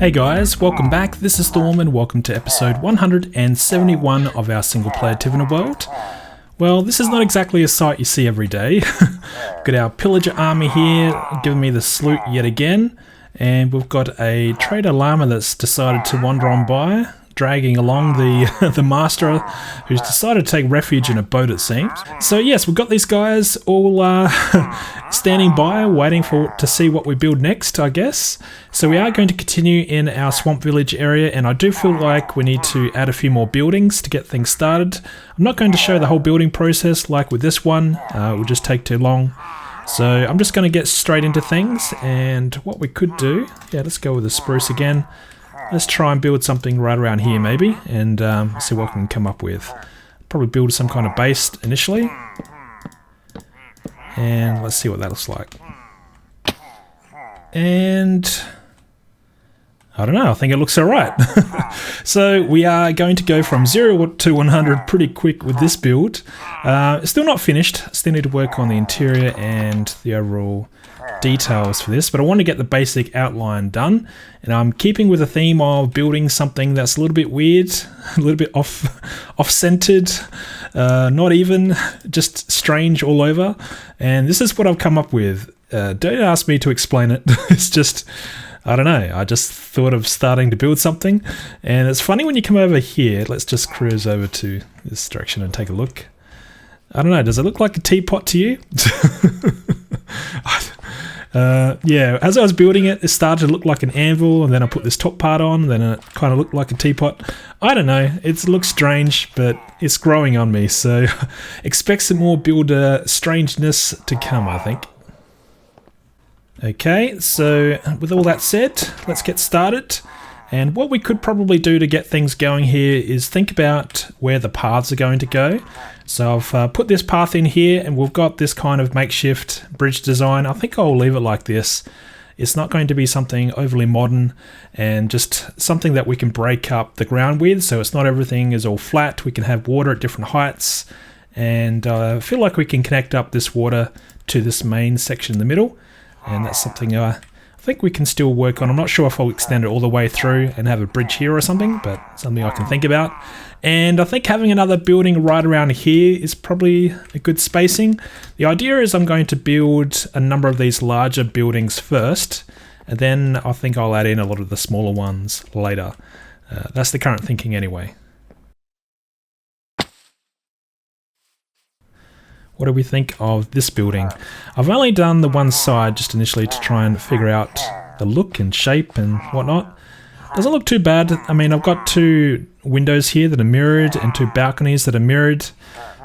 Hey guys, welcome back. This is Storm and welcome to episode 171 of our single player Tiveden world. Well, this is not exactly a sight you see every day. Got our pillager army here giving me the salute yet again, and we've got a trader llama that's decided to wander on by, dragging along the master who's decided to take refuge in a boat, it seems. So yes, we've got these guys all standing by waiting to see what we build next, I guess. So we are going to continue in our swamp village area, and I do feel like we need to add a few more buildings to get things started. I'm not going to show the whole building process like with this one, it will just take too long. So I'm just going to get straight into things, and what we could do, let's go with the spruce again. Let's try and build something right around here maybe, and see what we can come up with. Probably build some kind of base initially. And let's see what that looks like. And I don't know, I think it looks alright. So we are going to go from 0 to 100 pretty quick with this build. It's still not finished, still need to work on the interior and the overall details for this, but I want to get the basic outline done, and I'm keeping with the theme of building something that's a little bit weird, a little bit off-centered, not even, just strange all over, and this is what I've come up with. Don't ask me to explain it, it's just, I don't know, I just thought of starting to build something, and it's funny when you come over here. Let's just cruise over to this direction and take a look. I don't know, does it look like a teapot to you? Yeah, as I was building it, it started to look like an anvil, and then I put this top part on, and then it kind of looked like a teapot. I don't know, it looks strange, but it's growing on me, so expect some more builder strangeness to come, I think. Okay, so with all that said, let's get started. And what we could probably do to get things going here is think about where the paths are going to go. So I've put this path in here, and we've got this kind of makeshift bridge design. I think I'll leave it like this. It's not going to be something overly modern, and just something that we can break up the ground with, so it's not everything is all flat. We can have water at different heights, and I feel like we can connect up this water to this main section in the middle, and that's something I think we can still work on. I'm not sure if I'll extend it all the way through and have a bridge here or something, but something I can think about. And I think having another building right around here is probably a good spacing. The idea is I'm going to build a number of these larger buildings first, and then I think I'll add in a lot of the smaller ones later. That's the current thinking anyway. What do we think of this building? I've only done the one side just initially to try and figure out the look and shape and whatnot. Doesn't look too bad. I mean, I've got 2 windows here that are mirrored and 2 balconies that are mirrored.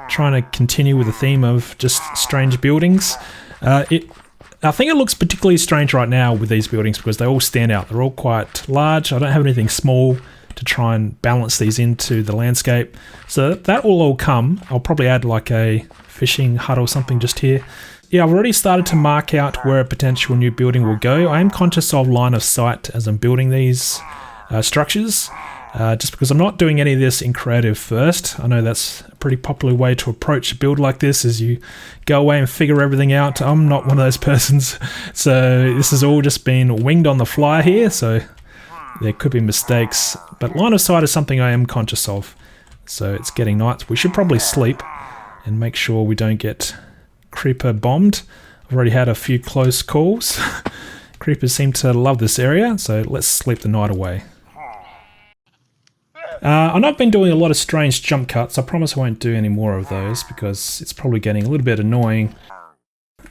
Trying to continue with the theme of just strange buildings. I think it looks particularly strange right now with these buildings because they all stand out. They're all quite large. I don't have anything small to try and balance these into the landscape. So that will all come. I'll probably add like a fishing hut or something just here. Yeah, I've already started to mark out where a potential new building will go. I am conscious of line of sight as I'm building these structures, just because I'm not doing any of this in creative first. I know that's a pretty popular way to approach a build like this, is you go away and figure everything out. I'm not one of those persons, so this has all just been winged on the fly here, so there could be mistakes, but line of sight is something I am conscious of. So it's getting night. We should probably sleep and make sure we don't get creeper bombed. I've already had a few close calls. Creepers seem to love this area, so let's sleep the night away. I know I've been doing a lot of strange jump cuts. I promise I won't do any more of those because it's probably getting a little bit annoying.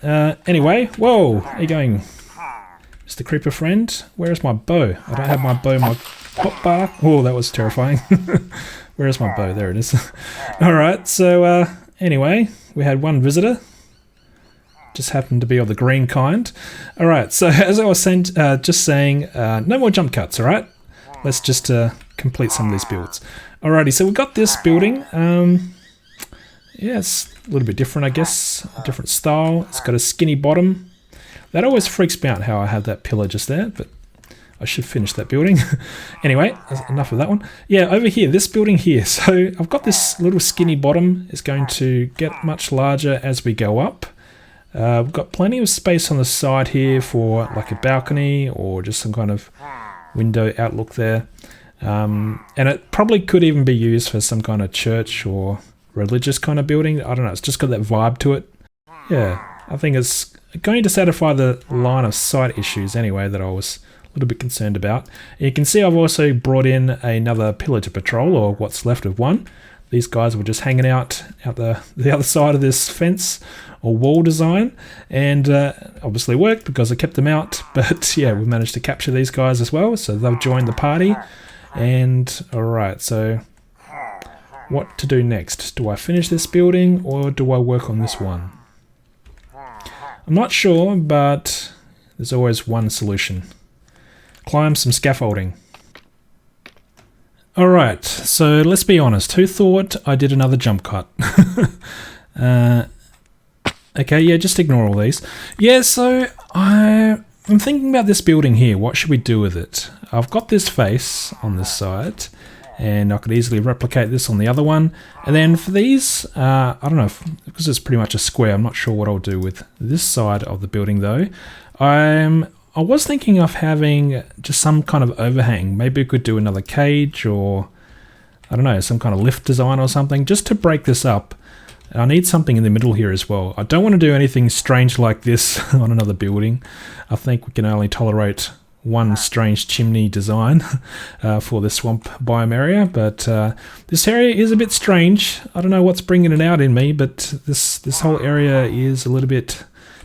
Anyway, whoa, how you going, Mr. Creeper friend? Where is my bow? I don't have my bow in my hotbar. Oh, that was terrifying. Where is my bow? There it is. Alright, so anyway, we had one visitor. Just happened to be of the green kind. Alright, so as I was just saying, no more jump cuts, alright? Let's just complete some of these builds. Alrighty, so we've got this building. Yeah, it's a little bit different, I guess. A different style. It's got a skinny bottom. That always freaks me out how I have that pillar just there, but I should finish that building. Anyway, enough of that one. Yeah, over here, this building here. So I've got this little skinny bottom. It's going to get much larger as we go up. We've got plenty of space on the side here for like a balcony or just some kind of window outlook there. And it probably could even be used for some kind of church or religious kind of building. I don't know, it's just got that vibe to it. Yeah, I think it's going to satisfy the line of sight issues anyway that I was a little bit concerned about. And you can see I've also brought in another pillager patrol, or what's left of one. These guys were just hanging out the other side of this fence or wall design, and obviously worked because I kept them out. But yeah, we managed to capture these guys as well, so they've joined the party. And alright, so what to do next? Do I finish this building or do I work on this one? I'm not sure, but there's always one solution. Climb some scaffolding. Alright, so let's be honest. Who thought I did another jump cut? Okay, yeah, just ignore all these. Yeah, so I'm thinking about this building here. What should we do with it? I've got this face on this side, and I could easily replicate this on the other one. And then for these, I don't know, because it's pretty much a square, I'm not sure what I'll do with this side of the building though. I was thinking of having just some kind of overhang. Maybe we could do another cage, or I don't know, some kind of lift design or something, just to break this up. I need something in the middle here as well. I don't want to do anything strange like this on another building. I think we can only tolerate one strange chimney design for this swamp biome area, but this area is a bit strange. I don't know what's bringing it out in me, but this whole area is a little bit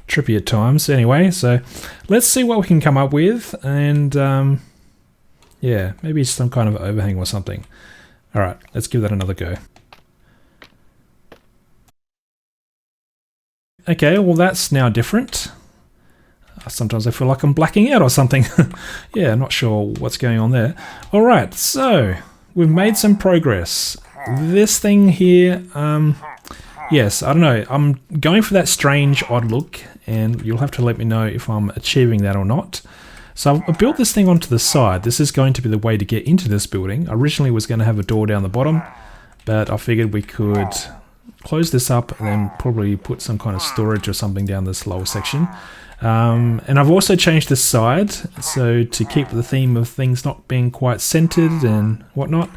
trippy at times. Anyway, so let's see what we can come up with, and yeah, maybe some kind of overhang or something. Alright, let's give that another go. Okay, well that's now different. Sometimes I feel like I'm blacking out or something. Yeah, not sure what's going on there. Alright, so we've made some progress. This thing here, yes, I don't know. I'm going for that strange odd look, and you'll have to let me know if I'm achieving that or not. So I've built this thing onto the side. This is going to be the way to get into this building. I originally was going to have a door down the bottom, but I figured we could close this up and then probably put some kind of storage or something down this lower section. And I've also changed this side, so to keep the theme of things not being quite centered and whatnot,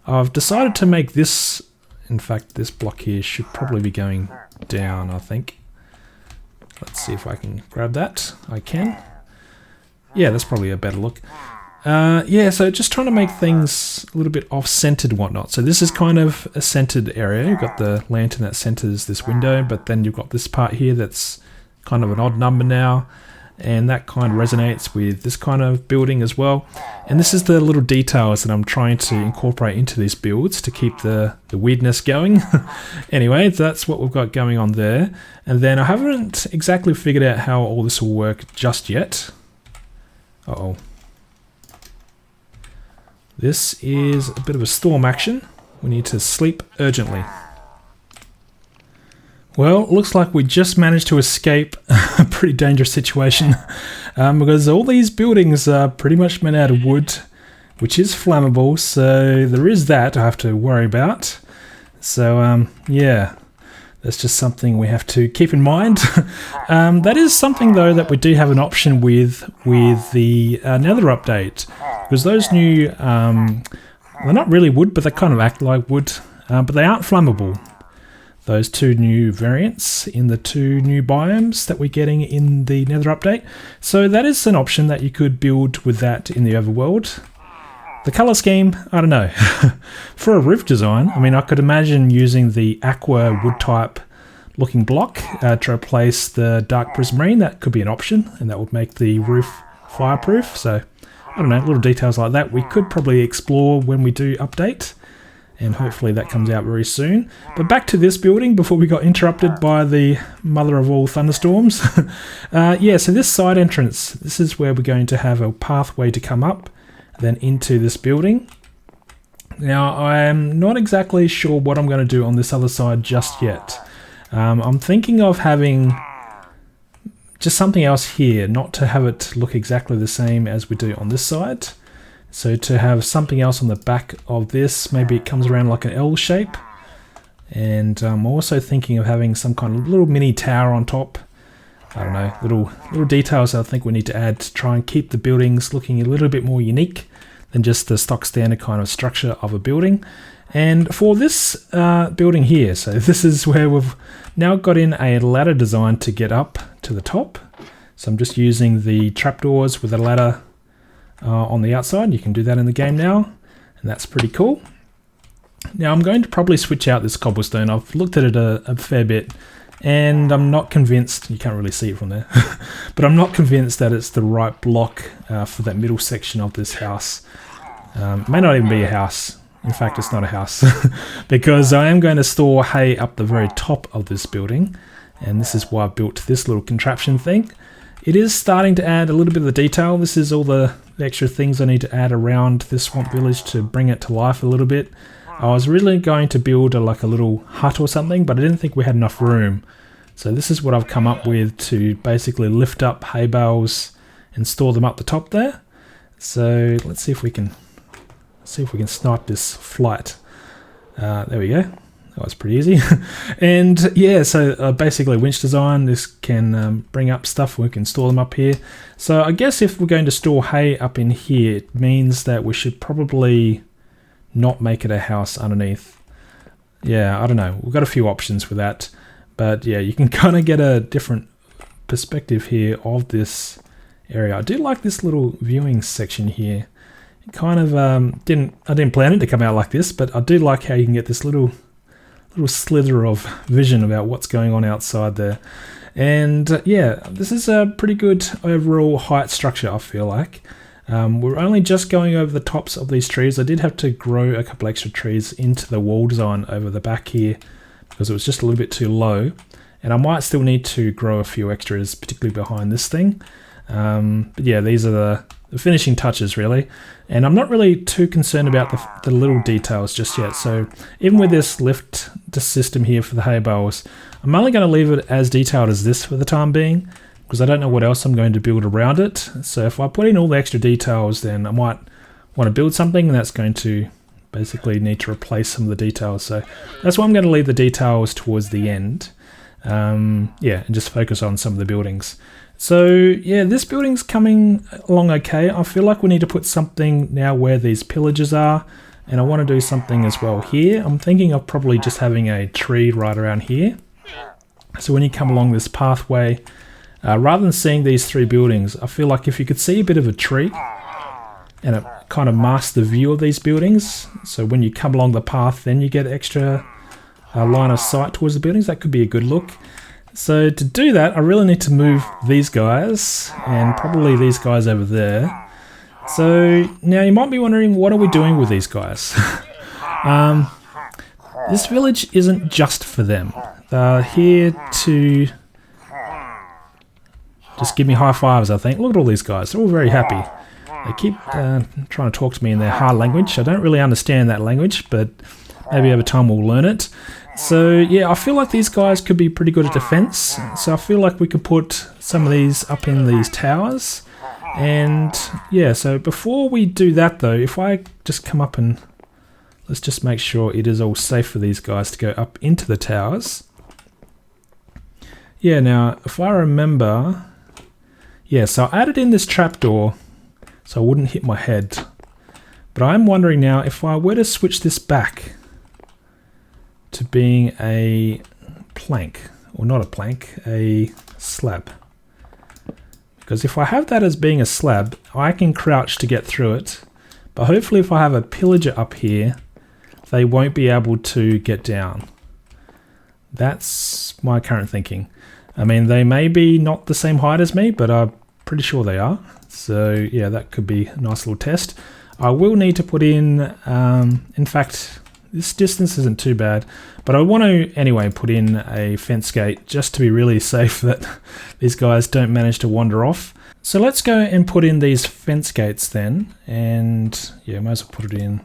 I've decided to make this, in fact this block here should probably be going down, I think. Let's see if I can grab that. I can. Yeah, that's probably a better look. Yeah, so just trying to make things a little bit off-centered and whatnot. So this is kind of a centered area. You've got the lantern that centers this window, but then you've got this part here that's kind of an odd number now, and that kind of resonates with this kind of building as well. And this is the little details that I'm trying to incorporate into these builds to keep the weirdness going. Anyway, that's what we've got going on there. And then I haven't exactly figured out how all this will work just yet. Uh-oh. This is a bit of a storm action. We need to sleep urgently. Well, looks like we just managed to escape a pretty dangerous situation because all these buildings are pretty much made out of wood, which is flammable, so there is that I have to worry about. So yeah, that's just something we have to keep in mind. That is something though that we do have an option with the Nether update, because those new, they're not really wood, but they kind of act like wood, but they aren't flammable. Those two new variants in the two new biomes that we're getting in the Nether update. So that is an option that you could build with that in the overworld. The colour scheme, I don't know. For a roof design, I mean, I could imagine using the aqua wood type looking block to replace the dark prismarine. That could be an option, and that would make the roof fireproof. So, I don't know, little details like that we could probably explore when we do update. And hopefully that comes out very soon. But back to this building before we got interrupted by the mother of all thunderstorms. Yeah, so this side entrance, this is where we're going to have a pathway to come up, then into this building. Now, I'm not exactly sure what I'm going to do on this other side just yet. I'm thinking of having just something else here, not to have it look exactly the same as we do on this side. So to have something else on the back of this, maybe it comes around like an L shape. And I'm also thinking of having some kind of little mini tower on top. I don't know, little details I think we need to add to try and keep the buildings looking a little bit more unique than just the stock standard kind of structure of a building. And for this building here, so this is where we've now got in a ladder design to get up to the top. So I'm just using the trapdoors with a ladder on the outside. You can do that in the game now, and that's pretty cool. Now I'm going to probably switch out this cobblestone. I've looked at it a fair bit, and I'm not convinced, you can't really see it from there, but I'm not convinced that it's the right block for that middle section of this house. It may not even be a house. In fact, it's not a house, because I am going to store hay up the very top of this building, and this is why I've built this little contraption thing. It is starting to add a little bit of the detail. This is all the extra things I need to add around this swamp village to bring it to life a little bit. I was originally going to build like a little hut or something, but I didn't think we had enough room. So this is what I've come up with to basically lift up hay bales and store them up the top there. So let's see if we can snipe this flight. There we go. That was pretty easy. And yeah, so basically winch design, this can bring up stuff, we can store them up here. So I guess if we're going to store hay up in here, it means that we should probably not make it a house underneath. Yeah, I don't know. We've got a few options with that. But yeah, you can kind of get a different perspective here of this area. I do like this little viewing section here. It kind of I didn't plan it to come out like this, but I do like how you can get this little slither of vision about what's going on outside there. And yeah, this is a pretty good overall height structure, I feel like. We're only just going over the tops of these trees. I did have to grow a couple extra trees into the wall design over the back here because it was just a little bit too low. And I might still need to grow a few extras, particularly behind this thing. But yeah, these are the finishing touches really. And I'm not really too concerned about the little details just yet. So even with this lift system here for the hay bales, I'm only going to leave it as detailed as this for the time being, because I don't know what else I'm going to build around it. So if I put in all the extra details, then I might want to build something that's going to basically need to replace some of the details. So that's why I'm going to leave the details towards the end. Yeah, and just focus on some of the buildings. So yeah, this building's coming along okay. I feel like we need to put something now where these pillagers are, and I want to do something as well here. I'm thinking of probably just having a tree right around here. So when you come along this pathway, rather than seeing these three buildings, I feel like if you could see a bit of a tree and it kind of masks the view of these buildings, so when you come along the path then you get extra line of sight towards the buildings, that could be a good look. So to do that, I really need to move these guys and probably these guys over there. So now you might be wondering, what are we doing with these guys? This village isn't just for them. They're here to just give me high fives, I think. Look at all these guys. They're all very happy. They keep trying to talk to me in their hard language. I don't really understand that language, but maybe over time we'll learn it. So yeah, I feel like these guys could be pretty good at defense. So I feel like we could put some of these up in these towers. And yeah, so before we do that though, if I just come up and let's just make sure it is all safe for these guys to go up into the towers. Yeah, now if I remember, yeah, so I added in this trapdoor so I wouldn't hit my head. But I'm wondering now, if I were to switch this back to being a plank, or not a plank, a slab. Because if I have that as being a slab, I can crouch to get through it. But hopefully if I have a pillager up here, they won't be able to get down. That's my current thinking. I mean, they may be not the same height as me, but I'm pretty sure they are. So yeah, that could be a nice little test. I will need to put in fact, this distance isn't too bad, but I want to anyway put in a fence gate just to be really safe that these guys don't manage to wander off. So let's go and put in these fence gates then, and yeah, might as well put it in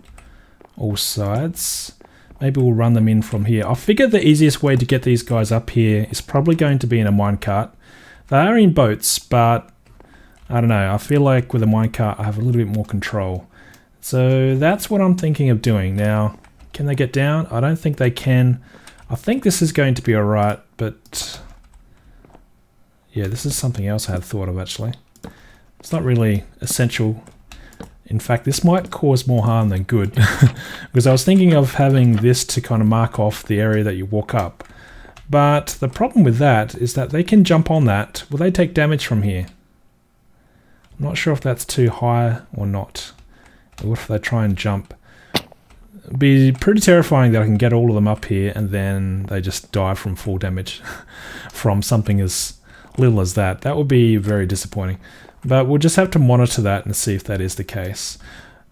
all sides. Maybe we'll run them in from here. I figured the easiest way to get these guys up here is probably going to be in a minecart. They are in boats, but I don't know, I feel like with a minecart I have a little bit more control. So that's what I'm thinking of doing. Now, can they get down? I don't think they can. I think this is going to be alright, but Yeah, this is something else I had thought of actually. It's not really essential. In fact, this might cause more harm than good. Because I was thinking of having this to kind of mark off the area that you walk up. But the problem with that is that they can jump on that. Will they take damage from here? I'm not sure if that's too high or not. What if they try and jump? It'd be pretty terrifying that I can get all of them up here and then they just die from full damage from something as little as that. That would be very disappointing. But we'll just have to monitor that and see if that is the case.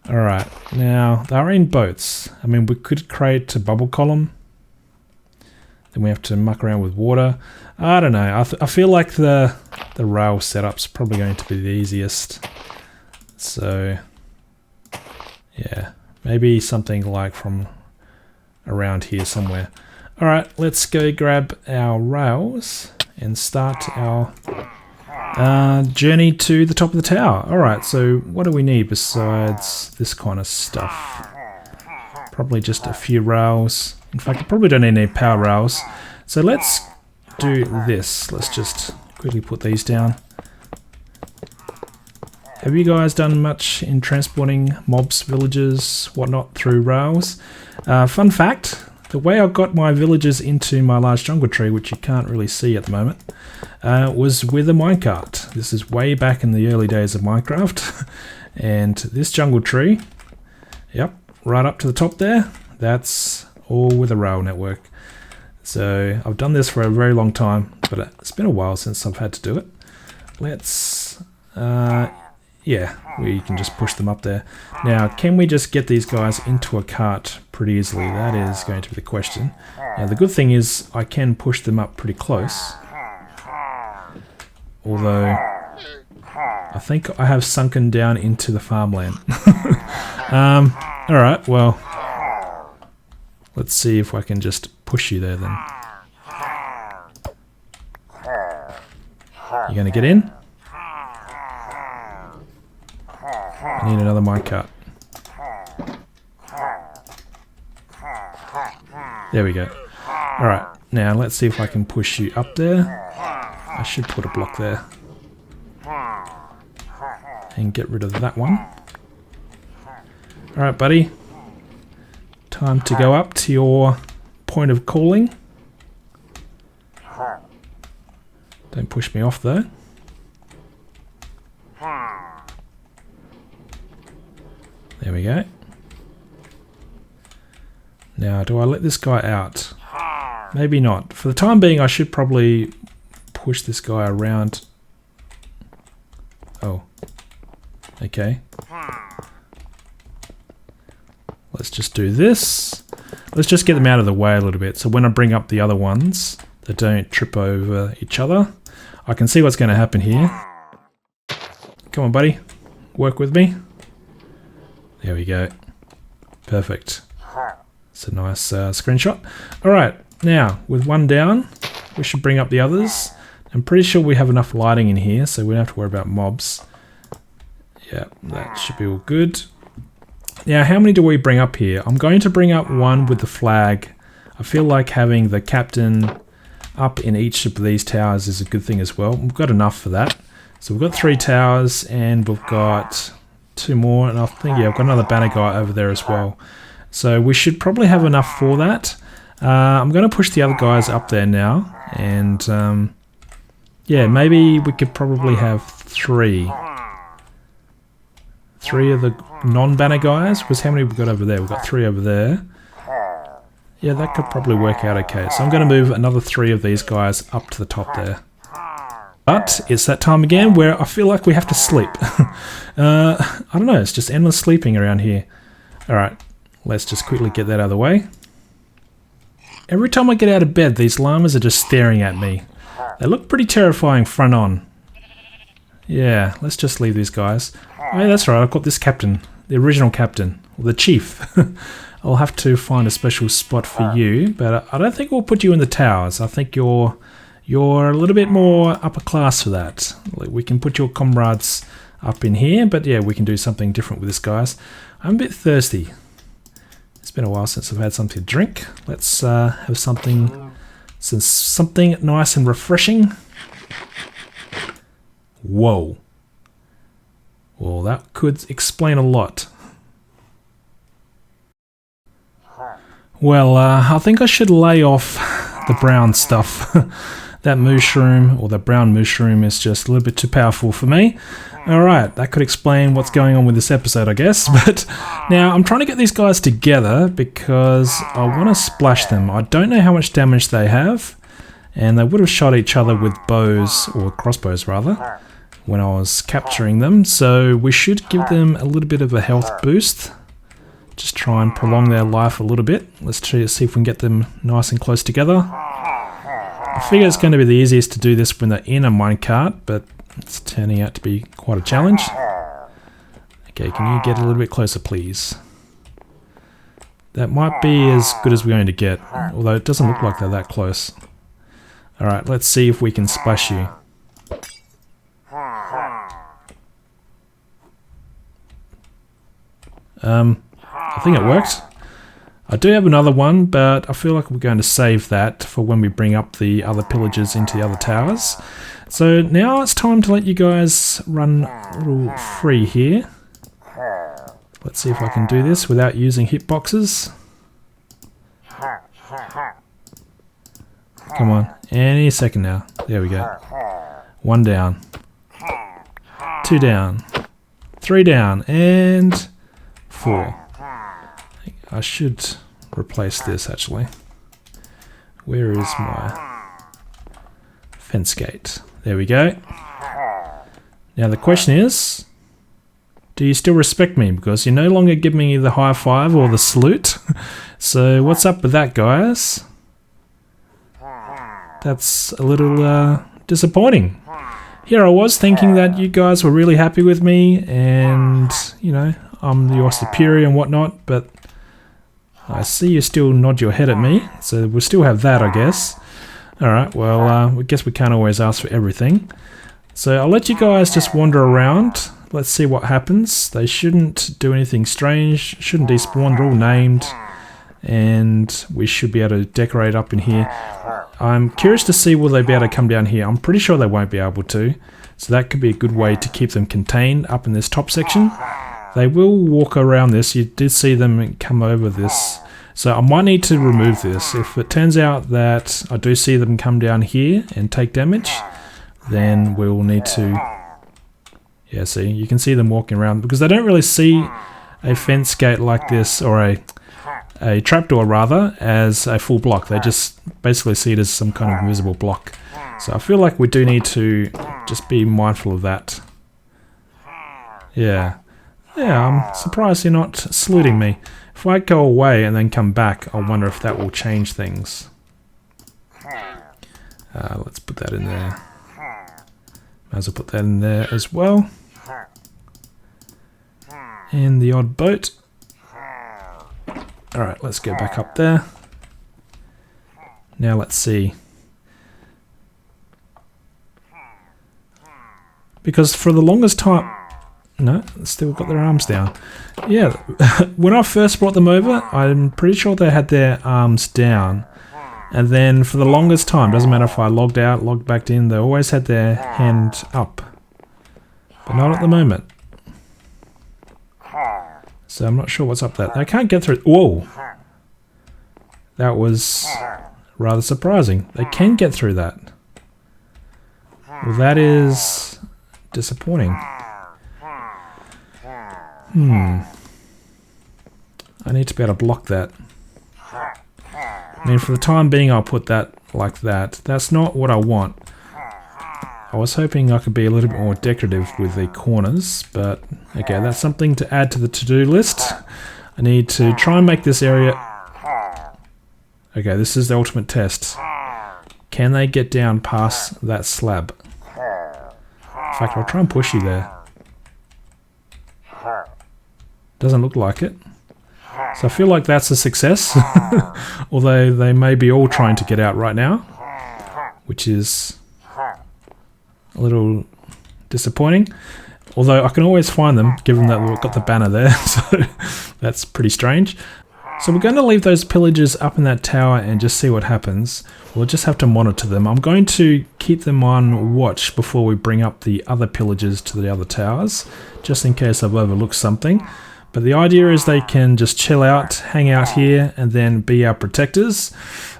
Alright, now they're in boats. I mean, we could create a bubble column. Then we have to muck around with water. I don't know. I feel like the rail setup's probably going to be the easiest. So, yeah. Maybe something like from around here somewhere. Alright, let's go grab our rails and start our journey to the top of the tower. Alright, so what do we need besides this kind of stuff? Probably just a few rails. In fact, I probably don't need any power rails. So let's do this. Let's just quickly put these down. Have you guys done much in transporting mobs, villages, whatnot through rails? Fun fact, the way I got my villagers into my large jungle tree, which you can't really see at the moment, was with a minecart. This is way back in the early days of Minecraft. And this jungle tree, yep, right up to the top there, that's all with a rail network. So I've done this for a very long time, but it's been a while since I've had to do it. Let's, yeah, we can just push them up there. Now, can we just get these guys into a cart pretty easily? That is going to be the question. Now, the good thing is I can push them up pretty close. Although, I think I have sunken down into the farmland. Alright, well, let's see if I can just push you there then. You gonna get in? I need another minecart. There we go. Alright, now let's see if I can push you up there. I should put a block there. And get rid of that one. Alright, buddy. Time to go up to your point of calling. Don't push me off though. There we go. Now, do I let this guy out? Maybe not. For the time being, I should probably push this guy around. Oh. Okay. Let's just do this. Let's just get them out of the way a little bit. So when I bring up the other ones, they don't trip over each other. I can see what's going to happen here. Come on, buddy. Work with me. There we go. Perfect. It's a nice screenshot. Alright, now, with one down, we should bring up the others. I'm pretty sure we have enough lighting in here, so we don't have to worry about mobs. Yeah, that should be all good. Now, how many do we bring up here? I'm going to bring up one with the flag. I feel like having the captain up in each of these towers is a good thing as well. We've got enough for that. So we've got 3 towers, and we've got 2 more, and I think, yeah, I've got another banner guy over there as well. So we should probably have enough for that. I'm going to push the other guys up there now, and yeah, maybe we could probably have 3. 3 of the non-banner guys, because how many we've got over there? We've got 3 over there. Yeah, that could probably work out okay. So I'm going to move another 3 of these guys up to the top there. But it's that time again where I feel like we have to sleep. I don't know, it's just endless sleeping around here. Alright, let's just quickly get that out of the way. Every time I get out of bed, these llamas are just staring at me. They look pretty terrifying front on. Yeah, let's just leave these guys. Oh yeah, that's right, I've got this captain. The original captain. Or the chief. I'll have to find a special spot for you, but I don't think we'll put you in the towers. I think you're a little bit more upper class for that. We can put your comrades up in here, but yeah, we can do something different with this, guys. I'm a bit thirsty. It's been a while since I've had something to drink. Let's have something nice and refreshing. Whoa. Well, that could explain a lot. Well, I think I should lay off the brown stuff. That mooshroom, or the brown mooshroom, is just a little bit too powerful for me. Alright, that could explain what's going on with this episode, I guess. But now, I'm trying to get these guys together because I want to splash them. I don't know how much damage they have, and they would have shot each other with bows, or crossbows rather, when I was capturing them. So we should give them a little bit of a health boost. Just try and prolong their life a little bit. Let's try to see if we can get them nice and close together. I figure it's going to be the easiest to do this when they're in a minecart, but it's turning out to be quite a challenge. Okay, can you get a little bit closer, please? That might be as good as we're going to get, although it doesn't look like they're that close. Alright, let's see if we can splash you. I think it worked. I do have another one, but I feel like we're going to save that for when we bring up the other pillagers into the other towers. So now it's time to let you guys run a little free here. Let's see if I can do this without using hitboxes. Come on, any second now. There we go. 1 down. 2 down. 3 down, and 4. I should replace this actually. Where is my fence gate? There we go. Now the question is, do you still respect me? Because you're no longer giving me the high five or the salute. So what's up with that, guys? That's a little disappointing. Here I was thinking that you guys were really happy with me and, you know, I'm your superior and whatnot, but I see you still nod your head at me, so we'll still have that, I guess. Alright, well, I guess we can't always ask for everything. So I'll let you guys just wander around. Let's see what happens. They shouldn't do anything strange, shouldn't despawn, they're all named. And we should be able to decorate up in here. I'm curious to see will they be able to come down here. I'm pretty sure they won't be able to. So that could be a good way to keep them contained up in this top section. They will walk around this. You did see them come over this. So I might need to remove this. If it turns out that I do see them come down here and take damage, then we'll need to... Yeah, see, you can see them walking around because they don't really see a fence gate like this, or a trapdoor rather, as a full block. They just basically see it as some kind of invisible block. So I feel like we do need to just be mindful of that. Yeah. Yeah, I'm surprised you're not saluting me. If I go away and then come back, I wonder if that will change things. Let's put that in there. Might as well put that in there as well. And the odd boat. Alright, let's go back up there. Now let's see. Because for the longest time... No, still got their arms down. Yeah, when I first brought them over, I'm pretty sure they had their arms down. And then for the longest time, doesn't matter if I logged out, logged back in, they always had their hand up. But not at the moment. So I'm not sure what's up there. I can't get through. Whoa! That was rather surprising. They can get through that. Well, that is disappointing. I need to be able to block that. I mean, for the time being, I'll put that like that. That's not what I want. I was hoping I could be a little bit more decorative with the corners, but okay, that's something to add to the to-do list. I need to try and make this area... Okay, this is the ultimate test. Can they get down past that slab? In fact, I'll try and push you there. Doesn't look like it. So I feel like that's a success. Although they may be all trying to get out right now, which is a little disappointing. Although I can always find them, given that we've got the banner there. So that's pretty strange. So we're going to leave those pillagers up in that tower and just see what happens. We'll just have to monitor them. I'm going to keep keep them on watch before we bring up the other pillagers to the other towers, just in case I've overlooked something. But the idea is they can just chill out, hang out here, and then be our protectors.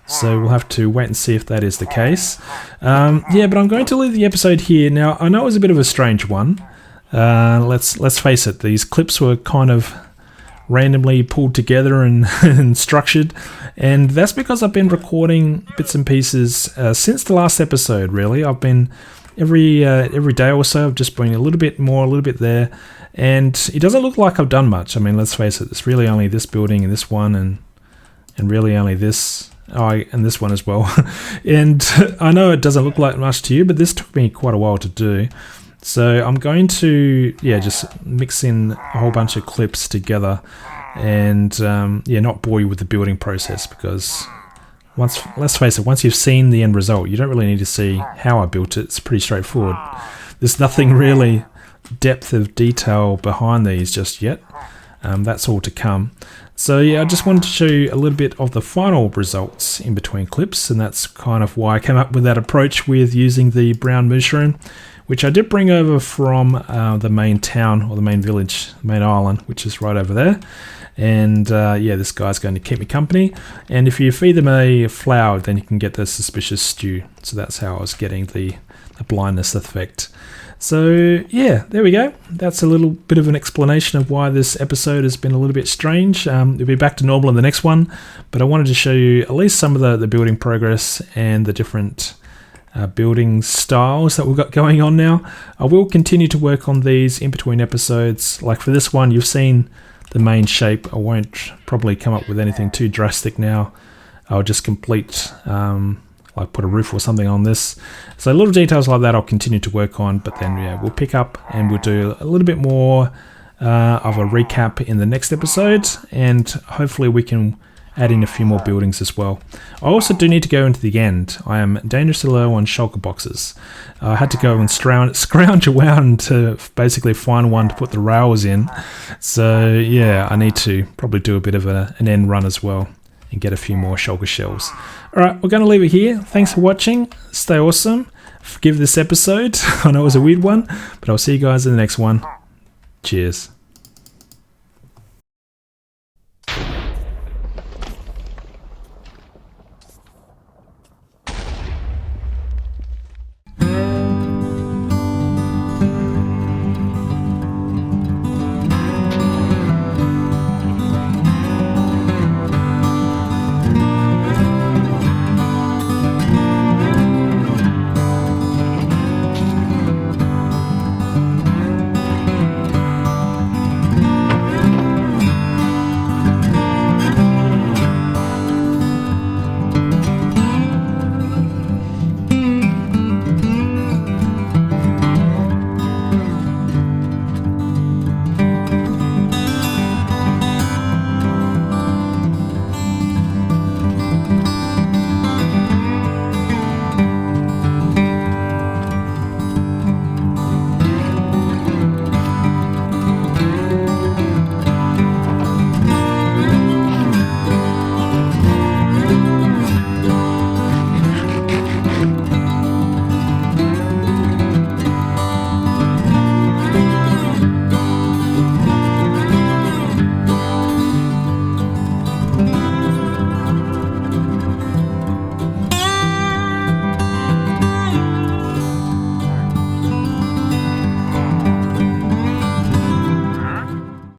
So we'll have to wait and see if that is the case. Yeah, but I'm going to leave the episode here. Now, I know it was a bit of a strange one. Let's face it, these clips were kind of randomly pulled together and, and structured, and that's because I've been recording bits and pieces since the last episode. Really, I've been every day or so. I've just been a little bit more, a little bit there, and it doesn't look like I've done much. I mean, let's face it, it's really only this building and this one, and really only this. Oh, and this one as well. And I know it doesn't look like much to you, but this took me quite a while to do. So I'm going to, just mix in a whole bunch of clips together and, not bore you with the building process, because let's face it, once you've seen the end result, you don't really need to see how I built it. It's pretty straightforward. There's nothing really depth of detail behind these just yet. That's all to come. So I just wanted to show you a little bit of the final results in between clips, and that's kind of why I came up with that approach with using the brown mooshroom, which I did bring over from the main town, or the main village, main island, which is right over there. And this guy's going to keep me company. And if you feed them a flower, then you can get the suspicious stew. So that's how I was getting the blindness effect. So yeah, there we go. That's a little bit of an explanation of why this episode has been a little bit strange. It'll be back to normal in the next one, but I wanted to show you at least some of the building progress and the different building styles that we've got going on now. I will continue to work on these in between episodes. Like for this one, you've seen the main shape. I won't probably come up with anything too drastic now. I'll just complete like put a roof or something on this. So little details like that I'll continue to work on, but then we'll pick up and we'll do a little bit more of a recap in the next episode, and hopefully we can add in a few more buildings as well. I also do need to go into the end. I am dangerously low on shulker boxes. I had to go and scrounge around to basically find one to put the rails in. So I need to probably do a bit of an end run as well and get a few more shulker shells. Alright, we're going to leave it here. Thanks for watching. Stay awesome. Forgive this episode. I know it was a weird one, but I'll see you guys in the next one. Cheers.